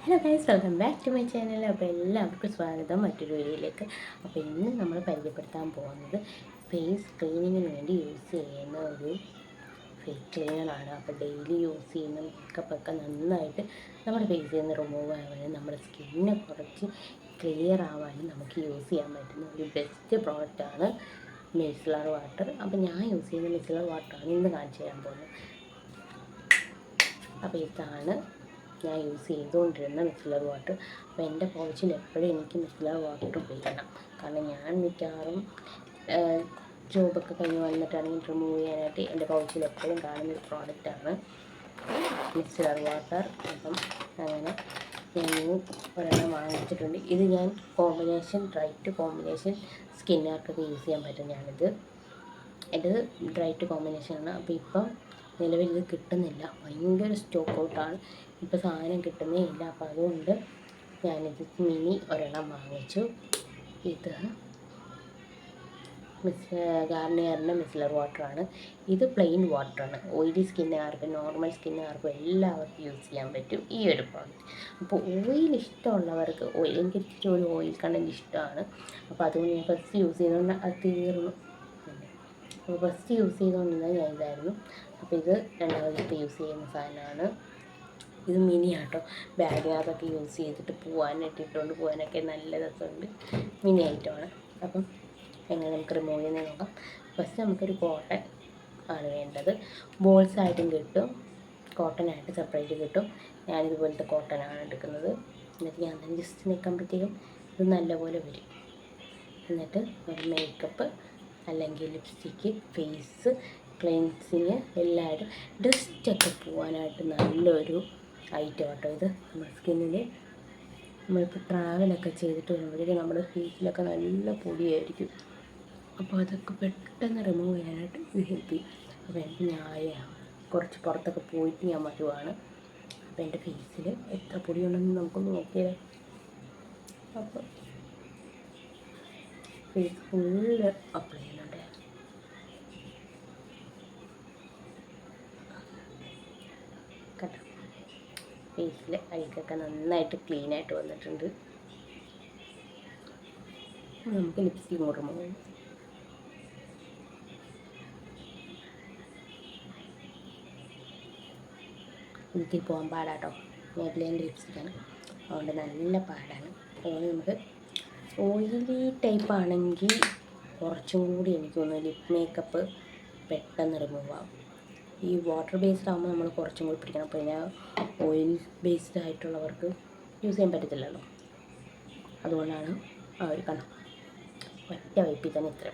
Hello guys, welcome back to my channel. അപ്പോൾ എല്ലാവർക്കും സ്വാഗതം മറ്റൊരു വീഡിയോയിലേക്ക്. അപ്പോൾ ഇന്ന് നമ്മൾ പരിചയപ്പെടുത്താൻ പോകുന്നത് ഫേസ് ക്ലീനിങ്ങിന് വേണ്ടി യൂസ് ചെയ്യുന്ന ഒരു ഫേസ് ക്ലീനറാണ്. അപ്പോൾ ഡെയിലി യൂസ് ചെയ്യുന്ന മേക്കപ്പൊക്കെ നന്നായിട്ട് നമ്മുടെ ഫേസിൽ നിന്ന് റിമൂവ് ആവാനും നമ്മുടെ സ്കിന്ന് കുറച്ച് ക്ലിയർ ആവാനും നമുക്ക് യൂസ് ചെയ്യാൻ പറ്റുന്ന ഒരു ബെസ്റ്റ് പ്രോഡക്റ്റാണ് മിസലർ വാട്ടർ. അപ്പോൾ ഞാൻ യൂസ് ചെയ്യുന്ന മിസലർ വാട്ടറാണ് ഇന്ന് കാണിച്ചു തരാൻ പോകുന്നത്. അപ്പോൾ ഇതാണ് ഞാൻ യൂസ് ചെയ്തുകൊണ്ടിരുന്ന മിസലർ വാട്ടർ. അപ്പോൾ എൻ്റെ പൗച്ചിൽ എപ്പോഴും എനിക്ക് മിസലർ വാട്ടർ ഉപയോഗിക്കണം. കാരണം ഞാൻ മിക്കവാറും ജോബൊക്കെ കഴിഞ്ഞ് വന്നിട്ടാണെങ്കിൽ റിമൂവ് ചെയ്യാനായിട്ട് എൻ്റെ പൗച്ചിൽ എപ്പോഴും കാണുന്ന ഒരു പ്രോഡക്റ്റാണ് മിസലർ വാട്ടർ. അപ്പം അങ്ങനെ ഞാൻ ഒരെണ്ണം വാങ്ങിച്ചിട്ടുണ്ട്. ഇത് ഞാൻ ഡ്രൈ ടു കോമ്പിനേഷൻ സ്കിന്നുകാർക്കൊക്കെ യൂസ് ചെയ്യാൻ പറ്റും. എൻ്റെ ഡ്രൈ ടു കോമ്പിനേഷനാണ്. അപ്പോൾ ഇപ്പം നിലവിൽ ഇത് കിട്ടുന്നില്ല, ഭയങ്കര സ്റ്റോക്ക് ഔട്ടാണ്, ഇപ്പോൾ സാധനം കിട്ടുന്നേ ഇല്ല. അപ്പോൾ അതുകൊണ്ട് ഞാനിത് മിനി ഒരെണ്ണം വാങ്ങിച്ചു. ഇത് ഗാർണിയറിൻ്റെ മിസലർ വാട്ടറാണ്. ഇത് പ്ലെയിൻ വാട്ടറാണ്. ഓയിലി സ്കിന്നുകാർക്കും നോർമൽ സ്കിന്നുകാർക്കും എല്ലാവർക്കും യൂസ് ചെയ്യാൻ പറ്റും ഈ ഒരു പ്രോഡക്റ്റ്. അപ്പോൾ ഓയിൽ ഇഷ്ടമുള്ളവർക്ക്, എനിക്ക് ഇച്ചിരി ഒരു ഓയിൽ കണ്ടൻറ്റ് ഇഷ്ടമാണ്. അപ്പോൾ അതുകൊണ്ട് ഞാൻ ഫസ്റ്റ് യൂസ് ചെയ്തുകൊണ്ട് അത് തീർന്നു. അപ്പോൾ ഫസ്റ്റ് യൂസ് ചെയ്തുകൊണ്ടിരുന്നത് ഞാൻ ഇതായിരുന്നു. അപ്പോൾ ഇത് രണ്ടാമത് ഇപ്പോൾ യൂസ് ചെയ്യുന്ന സാധനമാണ്. ഇത് മിനി ആട്ടോ, ബാഗിനകത്തൊക്കെ യൂസ് ചെയ്തിട്ട് ഇട്ടുകൊണ്ട് പോകാനൊക്കെ നല്ല രസമുണ്ട്. മിനി ഐറ്റമാണ്. അപ്പം എങ്ങനെ നമുക്ക് റിമൂവ് ചെയ്യുന്നത് നോക്കാം. ഫസ്റ്റ് നമുക്കൊരു കോട്ടൺ ആണ് വേണ്ടത്. ബോൾസായിട്ടും കിട്ടും, കോട്ടനായിട്ട് സെപ്പറേറ്റ് കിട്ടും. ഞാനിതുപോലത്തെ കോട്ടനാണ് എടുക്കുന്നത്. എന്നിട്ട് ഞാൻ തന്നെ ജസ്റ്റ് നിൽക്കുമ്പോഴത്തേക്കും ഇത് നല്ലപോലെ വരും. എന്നിട്ട് ഒരു മേക്കപ്പ് അല്ലെങ്കിൽ ലിപ്സ്റ്റിക്ക്, ഫേസ് ക്ലെൻസിങ് എല്ലാവരും ഡസ്റ്റൊക്കെ പോകാനായിട്ട് നല്ലൊരു ഐറ്റം കേട്ടോ ഇത്. നമ്മുടെ സ്കിന്നിൽ നമ്മളിപ്പോൾ ട്രാവലൊക്കെ ചെയ്തിട്ട് വരുമ്പോഴത്തേക്കും നമ്മുടെ ഫേസിലൊക്കെ നല്ല പൊടിയായിരിക്കും. അപ്പോൾ അതൊക്കെ പെട്ടെന്ന് റിമൂവ് ചെയ്യാനായിട്ട് ഇത് ഹെൽപ്പ് ചെയ്യും. അപ്പോൾ ഞാൻ കുറച്ച് പുറത്തൊക്കെ പോയിട്ട് ഞാൻ വരുവാണ്. അപ്പോൾ എൻ്റെ ഫേസിൽ എത്ര പൊടിയുണ്ടെന്ന് നമുക്കൊന്ന് നോക്കിയാൽ. അപ്പോൾ ഫേസ് ഫുള്ള് അപ്ലൈ ചെയ്യുന്നുണ്ട്. കേട്ടോ, ഫേസിൽ അഴുക്കൊക്കെ നന്നായിട്ട് ക്ലീനായിട്ട് വന്നിട്ടുണ്ട്. നമുക്ക് ലിപ്സ്റ്റിക് കൂടെ റിമൂവ് ചെയ്യാം. എനിക്ക് പോകാൻ പാടാട്ടോ, മേബിലിൻ്റെ ലിപ്സ്റ്റിക്കാണ്, അതുകൊണ്ട് നല്ല പാടാണ്. അതുകൊണ്ട് നമുക്ക് ഓയിലി ടൈപ്പ് ആണെങ്കിൽ കുറച്ചും കൂടി എനിക്ക് തോന്നുന്നു ലിപ് മേക്കപ്പ് പെട്ടെന്ന് റിമൂവ് ആവും. ഈ വാട്ടർ ബേസ്ഡ് ആകുമ്പോൾ നമ്മൾ കുറച്ചും കൂടി പിടിക്കണം. പിന്നെ ഓയിൽ ബേസ്ഡ് ആയിട്ടുള്ളവർക്ക് യൂസ് ചെയ്യാൻ പറ്റത്തില്ലല്ലോ. അതുകൊണ്ടാണ് ആ ഒരു കണം ഒറ്റ വൈപ്പിൽ തന്നെ ഇത്ര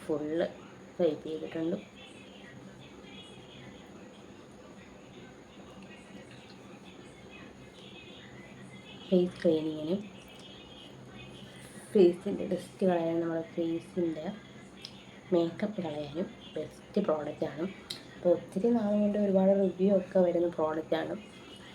ഫുള്ള് വൈപ്പ് ചെയ്തിട്ടുണ്ട്. ഫേസ് ക്ലീനിങ്ങിനും ഫേസിൻ്റെ ഡസ്റ്റ് കളയാനും നമ്മുടെ ഫേസിൻ്റെ മേക്കപ്പ് കളയാനും ബെസ്റ്റ് പ്രോഡക്റ്റാണ്. അപ്പോൾ ഒത്തിരി നാൾ കൊണ്ട് ഒരുപാട് റിവ്യൂ ഒക്കെ വരുന്ന പ്രോഡക്റ്റാണ്.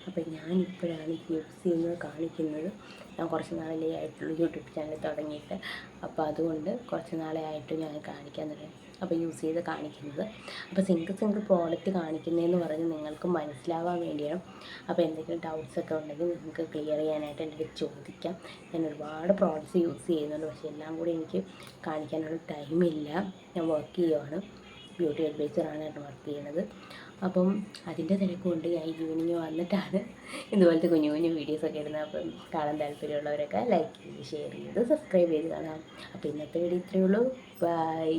അപ്പോൾ ഞാനിപ്പോഴാണ് യൂസ് ചെയ്യുന്നത് കാണിക്കുന്നത്. ഞാൻ കുറച്ച് നാളേ ആയിട്ടുള്ളൂ യൂട്യൂബ് ചാനൽ തുടങ്ങിയിട്ട്. അപ്പോൾ അതുകൊണ്ട് കുറച്ച് നാളെ ആയിട്ട് ഞാൻ കാണിക്കാൻ തുടങ്ങി. അപ്പോൾ യൂസ് ചെയ്ത് കാണിക്കുന്നത്. അപ്പോൾ സിംഗിൾ പ്രോഡക്റ്റ് കാണിക്കുന്നതെന്ന് പറഞ്ഞ് നിങ്ങൾക്ക് മനസ്സിലാവാൻ വേണ്ടിയാണ്. അപ്പോൾ എന്തെങ്കിലും ഡൗട്ട്സൊക്കെ ഉണ്ടെങ്കിൽ നിങ്ങൾക്ക് ക്ലിയർ ചെയ്യാനായിട്ട് എൻ്റെ ചോദിക്കാം. ഞാൻ ഒരുപാട് പ്രോഡക്റ്റ്സ് യൂസ് ചെയ്യുന്നുണ്ട്, പക്ഷേ എല്ലാം കൂടി എനിക്ക് കാണിക്കാനുള്ള ടൈമില്ല. ഞാൻ വർക്ക് ചെയ്യുവാണ്, ബ്യൂട്ടി അഡ്വൈസറാണ് വർക്ക് ചെയ്യുന്നത്. അപ്പം അതിൻ്റെ തിരക്കുകൊണ്ട് ഞാൻ ഈവനിങ് വന്നിട്ടാണ് ഇതുപോലത്തെ കുഞ്ഞു കുഞ്ഞു വീഡിയോസൊക്കെ ഇടുന്നത്. അപ്പം കാണാൻ താല്പര്യമുള്ളവരൊക്കെ ലൈക്ക് ചെയ്ത്, ഷെയർ ചെയ്ത്, സബ്സ്ക്രൈബ് ചെയ്ത് കാണാം. അപ്പോൾ ഇന്നത്തെ വീഡിയോ ഇത്രയേ ഉള്ളൂ. ബൈ.